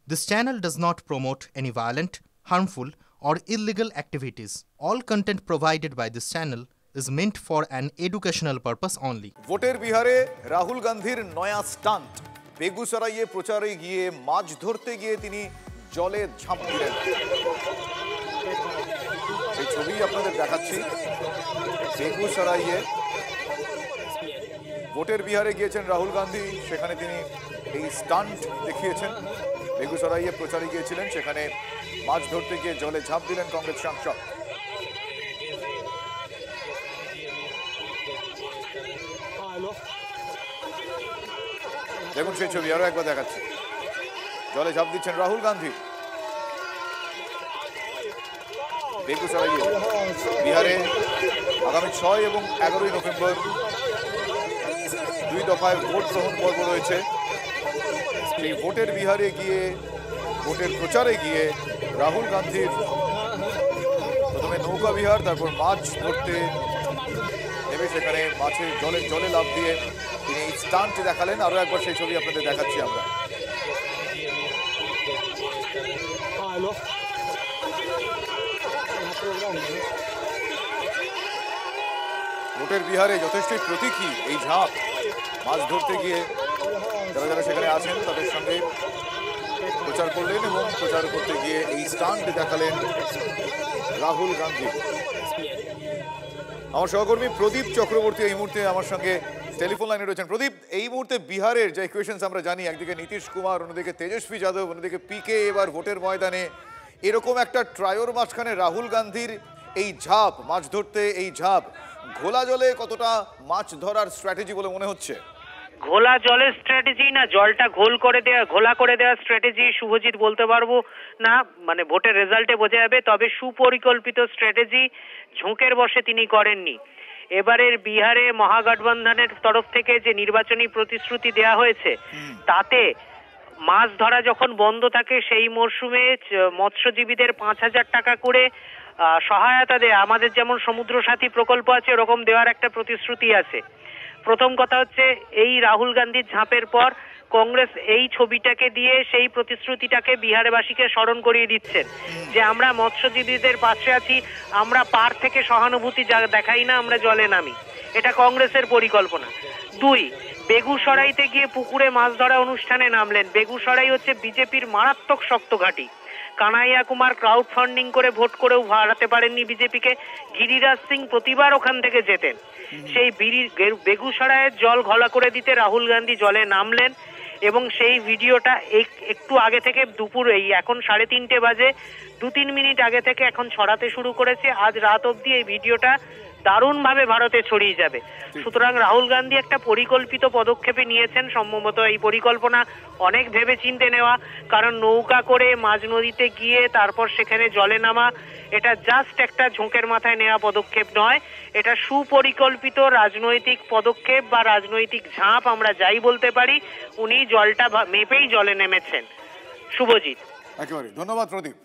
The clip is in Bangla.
This channel does not promote any violent, harmful, or illegal activities. All content provided by this channel is meant for an educational purpose only. ভোটের বিহারে রাহুল গান্ধীর নয়া স্টান্ট। বেগুসরাইয়ে প্রচারে গিয়ে মাছ ধরতে গিয়ে তিনি জলে ঝাঁপ দিলেন। এই ছবি আপনাদের দেখাচ্ছি। বেগুসরাইয়ে ভোটের বিহারে গিয়েছেন রাহুল গান্ধী, সেখানে তিনি এই স্টান্ট দেখিয়েছেন। বেগুসরাইয়ে প্রচারে গিয়েছিলেন, সেখানে মাছ ধরতে গিয়ে জলে ঝাঁপ দিলেন কংগ্রেস সাংসদ। দেখুন সেই ছবি আরো একবার দেখাচ্ছি। জলে ঝাঁপ দিচ্ছেন রাহুল গান্ধী। বেগুসরাইয়ে বিহারে আগামী 6 এবং 11 নভেম্বর 2 দফায় ভোট গ্রহণ পর্ব রয়েছে। সেই ভোটের বিহারে গিয়ে, ভোটের প্রচারে গিয়ে রাহুল গান্ধীর প্রথমে নৌকা বিহার, তারপর মাছ ধরতে নেমে সেখানে মাছের জলে লাফ দিয়ে তিনি এই স্টান্ট দেখালেন। আরো একবার সেই ছবি আপনাদের দেখাচ্ছি আমরা। ভোটের বিহারে যথেষ্টই প্রতীকী এই ঝাঁপ। মাছ ধরতে গিয়ে যারা যারা সেখানে আছেন তাদের সঙ্গে প্রচার করলেন এবং প্রচার করতে গিয়ে এই স্টান্ট দেখালেন রাহুল গান্ধী। আমার সহকর্মী প্রদীপ চক্রবর্তী এই মুহূর্তে আমার সঙ্গে টেলিফোন লাইনে রয়েছেন। প্রদীপ, এই মুহূর্তে বিহারের যে ইকুয়েশনস আমরা জানি, একদিকে নীতিশ কুমার, অন্যদিকে তেজস্বী যাদব, অন্যদিকে পিকে এবার ভোটের ময়দানে, এরকম একটা ট্রায়োর মাঝখানে রাহুল গান্ধীর এই ঝাঁপ, মাছ ধরতে এই ঝাঁপ, ঘোলা জলে কতটা মাছ ধরার স্ট্র্যাটেজি বলে মনে হচ্ছে? ঘোলা জলের স্ট্র্যাটেজি না জলটা ঘোলা করে দেওয়ার স্ট্র্যাটেজি শুভজিৎ বলতে পারবো না, মানে ভোটের রেজাল্টে বোঝা যাবে। তবে সুপরিকল্পিত স্ট্র্যাটেজি ঝোঁকের বসে তিনি করেননি। এবারের বিহারে মহাগঠবন্ধনের তরফ থেকে যে নির্বাচনী প্রতিশ্রুতি দেয়া হয়েছে, তাতে মাছ ধরা যখন বন্ধ থাকে সেই মরশুমে মৎস্যজীবীদের 5,000 টাকা করে সহায়তা দেয়া, আমাদের যেমন সমুদ্র সাথী প্রকল্প আছে ওরকম দেওয়ার একটা প্রতিশ্রুতি আছে। প্রথম কথা হচ্ছে, এই রাহুল গান্ধীর ঝাঁপের পর কংগ্রেস এই ছবিটাকে দিয়ে সেই প্রতিশ্রুতিটাকে বিহারবাসীকে স্মরণ করিয়ে দিচ্ছেন যে আমরা মৎস্যজীবীদের পাশে আছি, আমরা পার থেকে সহানুভূতি দেখাই না, আমরা জলে নামি। এটা কংগ্রেসের পরিকল্পনা। 2, বেগুসরাইতে গিয়ে পুকুরে মাছ ধরা অনুষ্ঠানে নামলেন। বেগুসরাই হচ্ছে বিজেপির মারাত্মক শক্ত ঘাঁটি। কানাইয়া কুমার ক্রাউড ফান্ডিং করে ভোট করেও হারাতে পারেননি বিজেপিকে। গিরিরাজ সিং প্রতিবার ওখান থেকে যেতেন। সেই বেগুসরাইয়ের জল ঘোলা করে দিতে রাহুল গান্ধী জলে নামলেন এবং সেই ভিডিওটা একটু আগে থেকে দুপুর এখন 3:30 বাজে, 2-3 মিনিট আগে থেকে এখন ছড়াতে শুরু করেছে। আজ রাত অবধি এই ভিডিওটা দারুণভাবে ভারতে ছড়িয়ে যাবে। সুতরাং রাহুল গান্ধী একটা পরিকল্পিত পদক্ষেপে নিয়েছেন। সম্ভবত এই পরিকল্পনা অনেক ভেবে চিন্তে নেওয়া, কারণ নৌকা করে মাঝ নদীতে গিয়ে তারপর সেখানে জলে নামা, এটা জাস্ট একটা ঝোঁকের মাথায় নেওয়া পদক্ষেপ নয়, এটা সুপরিকল্পিত রাজনৈতিক পদক্ষেপ বা রাজনৈতিক ঝাঁপ, আমরা যাই বলতে পারি। উনি জলটা মেপেই জলে নেমেছেন। শুভজিৎ, একেবারে ধন্যবাদ প্রদীপ।